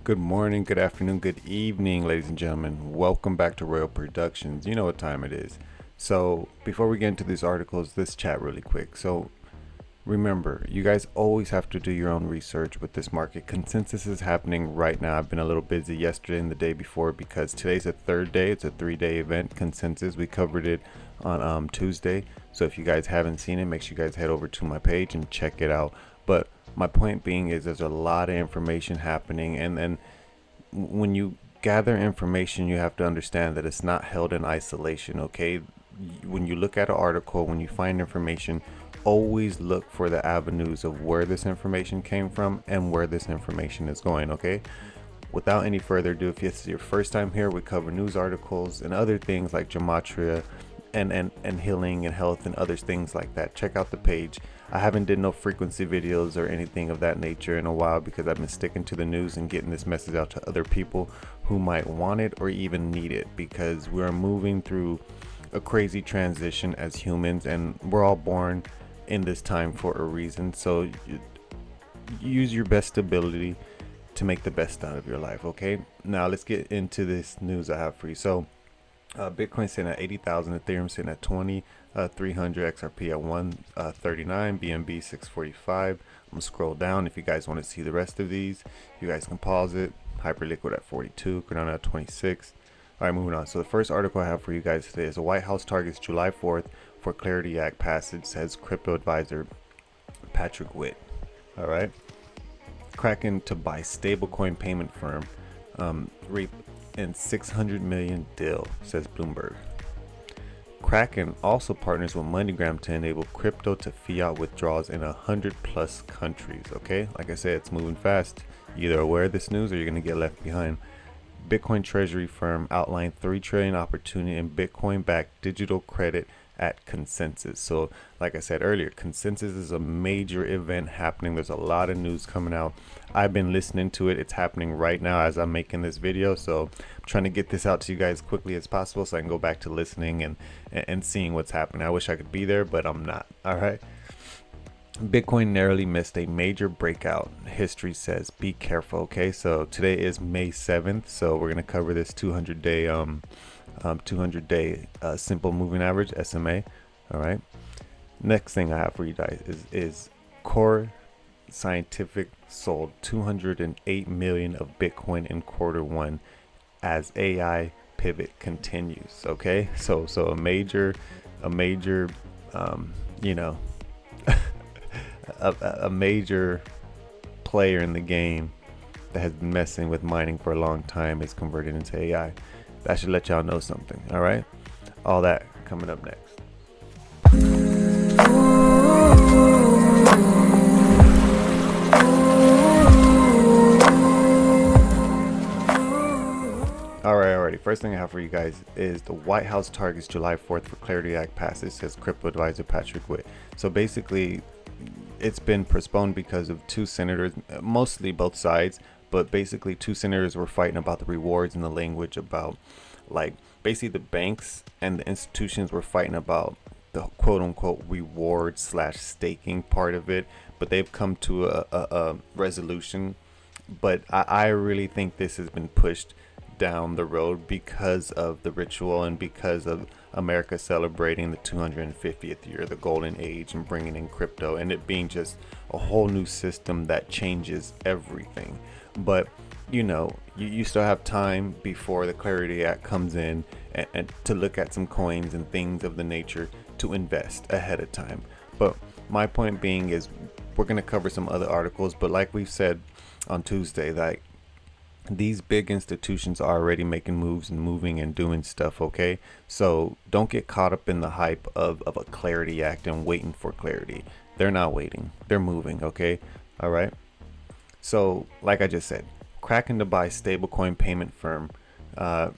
Good morning, good afternoon, good evening, ladies and gentlemen. Welcome back to Royal Productions. You know what time it is. So before we get into these articles, let's chat really quick. So remember, you guys always have to do your own research with this market. Consensus is happening right now. I've been a little busy yesterday and the day before because today's a third day. It's a 3-day event, Consensus. We covered it on Tuesday. So if you guys haven't seen it, make sure you guys head over to my page and check it out. But my point being is there's a lot of information happening, and then when you gather information, you have to understand that it's not held in isolation. Okay, when you look at an article, when you find information, always look for the avenues of where this information came from and where this information is going. Okay, without any further ado, if it's your first time here, we cover news articles and other things like gematria and healing and health and other things like that. Check out the page. I haven't did no frequency videos or anything of that nature in a while because I've been sticking to the news and getting this message out to other people who might want it or even need it, because we're moving through a crazy transition as humans, and we're all born in this time for a reason. So use your best ability to make the best out of your life. Okay, now let's get into this news I have for you. So Bitcoin sitting at 80,000, Ethereum sitting at 20, 300, XRP at 139, BNB 645. I'm gonna scroll down. If you guys want to see the rest of these, you guys can pause it. Hyperliquid at 42, Cardano at 26. All right, moving on. So the first article I have for you guys today is the White House targets July 4th for Clarity Act passage, says crypto advisor Patrick Witt. All right. Kraken to buy stablecoin payment firm Reap and 600 million deal, says Bloomberg. Kraken also partners with MoneyGram to enable crypto to fiat withdrawals in 100+ countries. Okay, like I said, it's moving fast. You're either aware of this news or you're going to get left behind. Bitcoin treasury firm outlined 3 trillion opportunity in Bitcoin-backed digital credit at Consensus. So like I said earlier, Consensus is a major event happening. There's a lot of news coming out. I've been listening to it. It's happening right now as I'm making this video, so I'm trying to get this out to you guys quickly as possible so I can go back to listening and seeing what's happening. I wish I could be there, but I'm not. All right, Bitcoin narrowly missed a major breakout. History says be careful. Okay, so today is May 7th, so we're gonna cover this 200-day 200-day simple moving average, SMA. All right, next thing I have for you guys is Core Scientific sold 208 million of Bitcoin in Q1 as AI pivot continues. Okay, so a major you know a major player in the game that has been messing with mining for a long time is converted into AI. That should let y'all know something. All right, all that coming up next. Alrighty. First thing I have for you guys is the White House targets July 4th for Clarity Act passage, says crypto advisor Patrick Witt. So basically, it's been postponed because of 2 senators, mostly both sides, but basically 2 senators were fighting about the rewards and the language about, like, basically the banks and the institutions were fighting about the quote unquote reward / staking part of it, but they've come to a resolution. But I really think this has been pushed down the road because of the ritual and because of America celebrating the 250th year, the golden age, and bringing in crypto and it being just a whole new system that changes everything. But you know, you still have time before the Clarity Act comes in and to look at some coins and things of the nature to invest ahead of time. But my point being is we're going to cover some other articles, but like we've said on Tuesday, like, these big institutions are already making moves and moving and doing stuff. Okay, so don't get caught up in the hype of a Clarity Act and waiting for clarity. They're not waiting, they're moving. Okay, all right, so like I just said, Kraken to buy stablecoin payment firm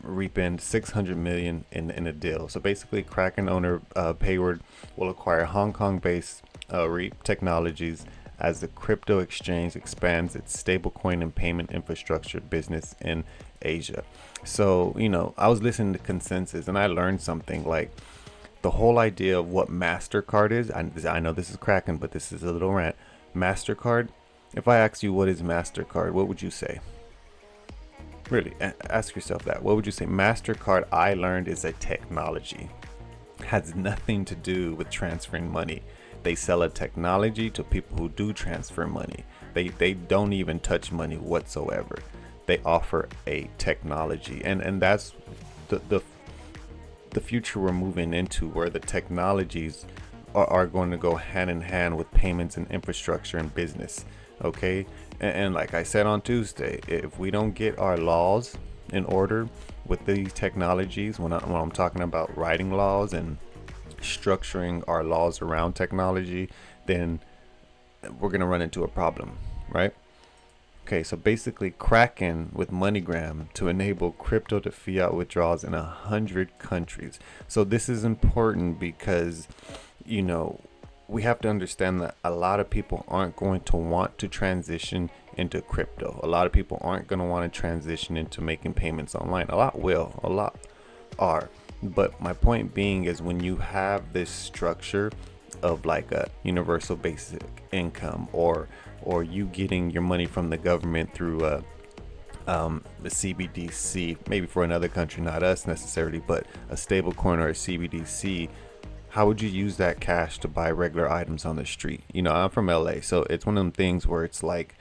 Reap in 600 million in a deal. So basically, Kraken owner Payward will acquire Hong Kong based Reap Technologies as the crypto exchange expands its stablecoin and payment infrastructure business in Asia. So, you know, I was listening to Consensus and I learned something, like the whole idea of what MasterCard is. I know this is Kraken, but this is a little rant. MasterCard, if I ask you what is MasterCard, what would you say? Really, ask yourself that. What would you say? MasterCard, I learned, is a technology. Has nothing to do with transferring money. They sell a technology to people who do transfer money. They don't even touch money whatsoever. They offer a technology, and that's the future we're moving into, where the technologies are going to go hand in hand with payments and infrastructure and business. Okay, and like I said on Tuesday, if we don't get our laws in order with these technologies, when I'm talking about writing laws and structuring our laws around technology, then we're going to run into a problem, right? Okay, so basically Kraken with MoneyGram to enable crypto to fiat withdrawals in 100 countries. So this is important because, you know, we have to understand that a lot of people aren't going to want to transition into crypto. A lot of people aren't going to want to transition into making payments online. A lot will, a lot are. But my point being is, when you have this structure of like a universal basic income, or you getting your money from the government through the CBDC, maybe for another country, not us necessarily, but a stable coin or a CBDC, how would you use that cash to buy regular items on the street? You know, I'm from LA, so it's one of them things where it's like,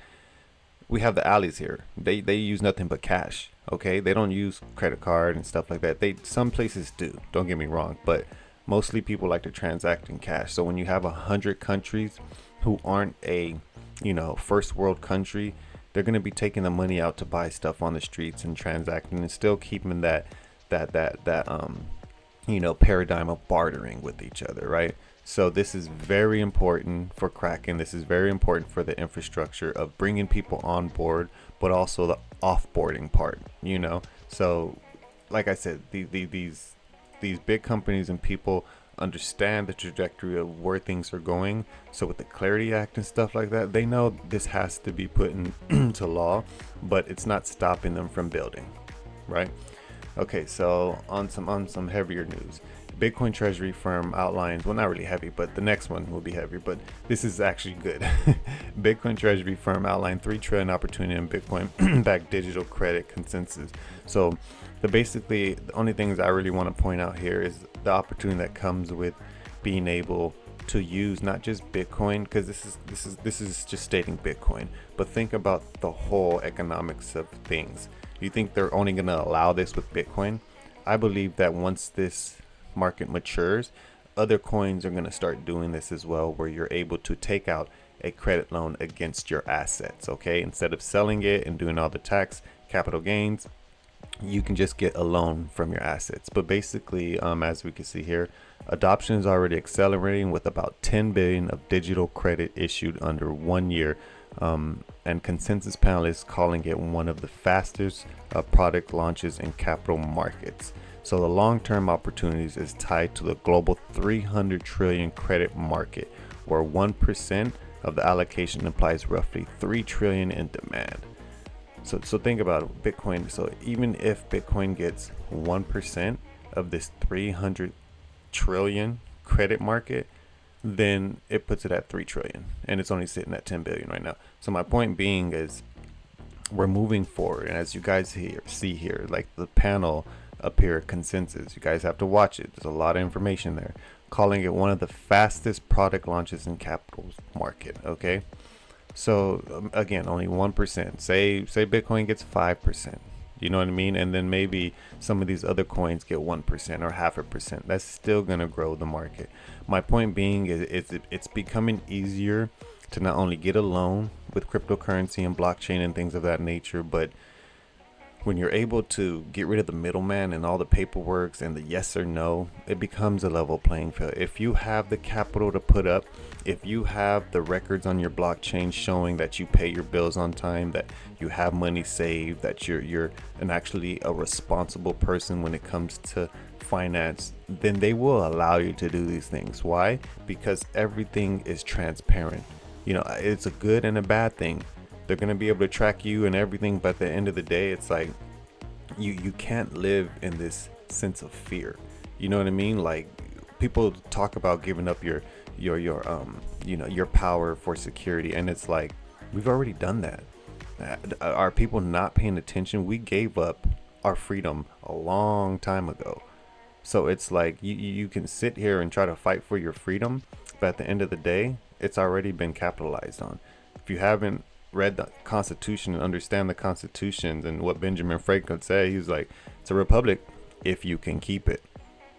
we have the alleys here. They use nothing but cash. Okay, they don't use credit card and stuff like that. Some places do. Don't get me wrong, but mostly people like to transact in cash. So when you have 100 countries who aren't a, you know, first world country, they're going to be taking the money out to buy stuff on the streets and transacting, and still keeping that you know, paradigm of bartering with each other, right? So this is very important for Kraken. This is very important for the infrastructure of bringing people on board, but also the offboarding part, you know? So like I said, these big companies and people understand the trajectory of where things are going. So with the Clarity Act and stuff like that, they know this has to be put into law, but it's not stopping them from building, right? Okay, so on some heavier news, Bitcoin treasury firm outlines, well, not really heavy, but the next one will be heavy, but this is actually good. Bitcoin treasury firm outlined 3 trillion opportunity in Bitcoin backed digital credit consensus. So basically the only things I really want to point out here is the opportunity that comes with being able to use not just Bitcoin, because this is just stating Bitcoin, but think about the whole economics of things. You think they're only going to allow this with Bitcoin? I believe that once this market matures, other coins are going to start doing this as well, where you're able to take out a credit loan against your assets. Okay, instead of selling it and doing all the tax capital gains, you can just get a loan from your assets. But basically, as we can see here, adoption is already accelerating, with about 10 billion of digital credit issued under 1 year, and consensus panelists calling it one of the fastest product launches in capital markets. So the long-term opportunities is tied to the global 300 trillion credit market, where 1% of the allocation implies roughly 3 trillion in demand. So think about it, Bitcoin. So even if Bitcoin gets 1% of this 300 trillion credit market, then it puts it at 3 trillion, and it's only sitting at 10 billion right now. So my point being is, we're moving forward, and as you guys see here, like the panel up here, consensus, you guys have to watch it. There's a lot of information there, calling it one of the fastest product launches in capital market. Okay, so again, only 1%. Say Bitcoin gets 5%. You know what I mean? And then maybe some of these other coins get 1% or 0.5%. That's still going to grow the market. My point being is it's becoming easier to not only get a loan with cryptocurrency and blockchain and things of that nature, but when you're able to get rid of the middleman and all the paperwork and the yes or no, it becomes a level playing field. If you have the capital to put up, if you have the records on your blockchain showing that you pay your bills on time, that you have money saved, that you're actually a responsible person when it comes to finance, then they will allow you to do these things. Why? Because everything is transparent. You know, it's a good and a bad thing. They're going to be able to track you and everything, but at the end of the day, it's like you can't live in this sense of fear. You know what I mean? Like, people talk about giving up your you know, your power for security, and it's like, we've already done that. Are people not paying attention? We gave up our freedom a long time ago. So it's like you can sit here and try to fight for your freedom, but at the end of the day, it's already been capitalized on. If you haven't read the Constitution and understand the Constitutions and what Benjamin Franklin said, he was like, it's a republic if you can keep it.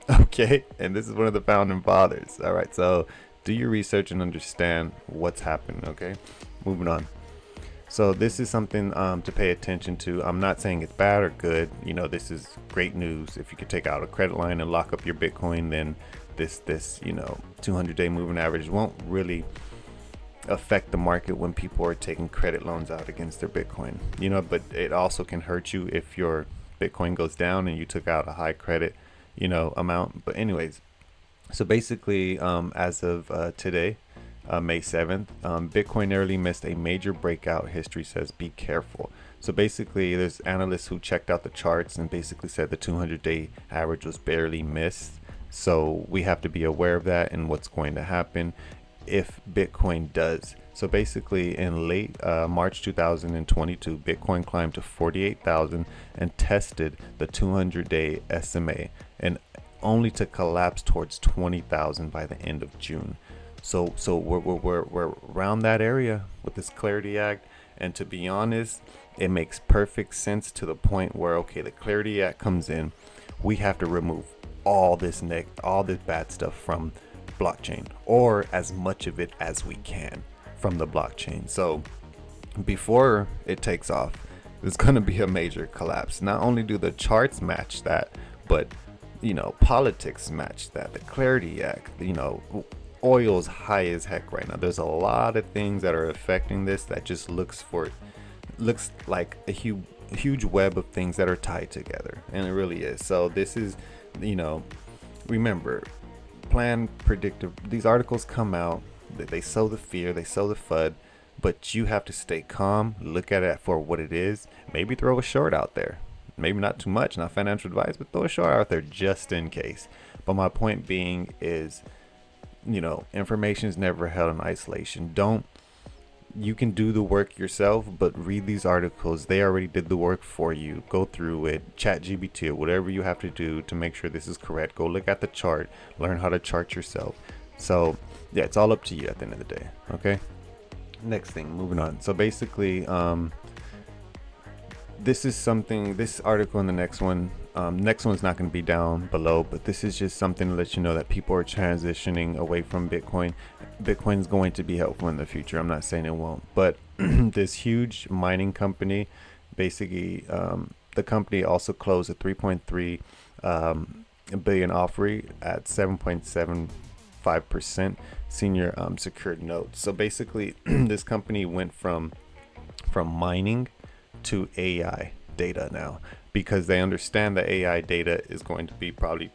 Okay, and this is one of the founding fathers. All right, so do your research and understand what's happened. Okay, moving on. So this is something to pay attention to. I'm not saying it's bad or good. You know, this is great news. If you could take out a credit line and lock up your Bitcoin, then this 200-day moving average won't really affect the market when people are taking credit loans out against their Bitcoin. You know, but it also can hurt you if your Bitcoin goes down and you took out a high credit, amount. But anyways, so basically, as of today, May 7th, Bitcoin nearly missed a major breakout. History says be careful. So basically, there's analysts who checked out the charts and basically said the 200-day average was barely missed. So we have to be aware of that and what's going to happen if Bitcoin does. So basically, in late March 2022, Bitcoin climbed to 48,000 and tested the 200-day SMA, and only to collapse towards 20,000 by the end of June. So we're around that area with this Clarity Act, and to be honest, it makes perfect sense to the point where, okay, the Clarity Act comes in, we have to remove all this bad stuff from blockchain, or as much of it as we can from the blockchain. So before it takes off, there's going to be a major collapse. Not only do the charts match that, but politics match that. The Clarity Act, oil's high as heck right now. There's a lot of things that are affecting this that just looks like a huge web of things that are tied together, and it really is. So this is, remember, plan, predictive. These articles come out, they sow the fear, they sow the FUD, but you have to stay calm, look at it for what it is. Maybe throw a short out there, maybe not too much, not financial advice, but throw a short out there just in case. But my point being is, information is never held in isolation. You can do the work yourself, but read these articles. They already did the work for you. Go through it, chat GBT, whatever you have to do to make sure this is correct. Go look at the chart, learn how to chart yourself. So yeah, it's all up to you at the end of the day. Okay, next thing, moving on. So basically, this article and the next one's not going to be down below, but this is just something to let you know that people are transitioning away from Bitcoin. Bitcoin's going to be helpful in the future. I'm not saying it won't, but this huge mining company, basically, the company also closed a 3.3 billion offering at 7.75% senior secured notes. So basically, this company went from mining to AI data now, because they understand that AI data is going to be probably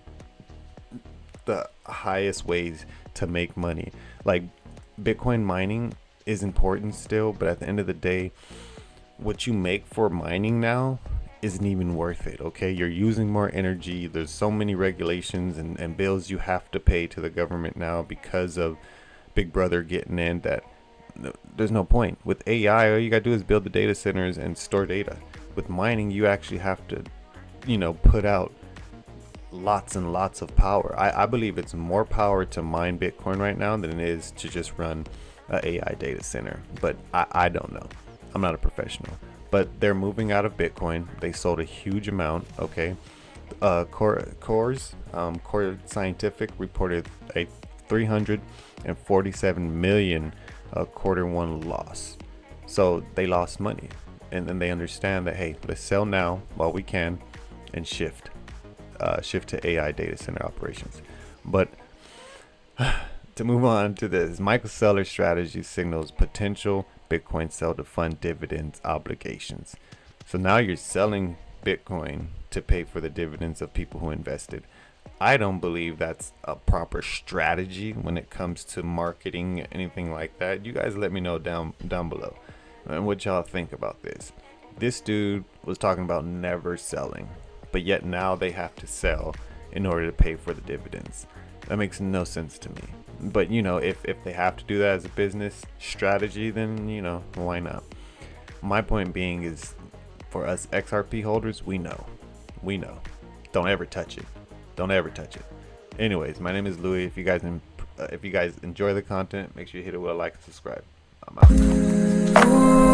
the highest ways to make money. Like, Bitcoin mining is important still, but at the end of the day, what you make for mining now isn't even worth it. Okay, you're using more energy. There's so many regulations and bills you have to pay to the government now because of Big Brother getting in, that there's no point. With AI, all you gotta do is build the data centers and store data. With mining, you actually have to put out lots and lots of power. I believe it's more power to mine Bitcoin right now than it is to just run an AI data center, but I don't know. I'm not a professional, but they're moving out of Bitcoin. They sold a huge amount. Okay, Core Scientific reported a 347 million quarter one loss. So they lost money, and then they understand that, hey, let's sell now while we can and shift to AI data center operations. But to move on to this, Michael Saylor's strategy signals potential Bitcoin sell to fund dividends obligations. So now you're selling Bitcoin to pay for the dividends of people who invested. I don't believe that's a proper strategy when it comes to marketing, anything like that. You guys let me know down below and what y'all think about this. This dude was talking about never selling, but yet now they have to sell in order to pay for the dividends. That makes no sense to me. But if they have to do that as a business strategy, then why not? my point being is, for us XRP holders, we know. Don't ever touch it. Anyways, my name is Louis. If you guys enjoy the content, make sure you hit it with a like and subscribe. I'm out.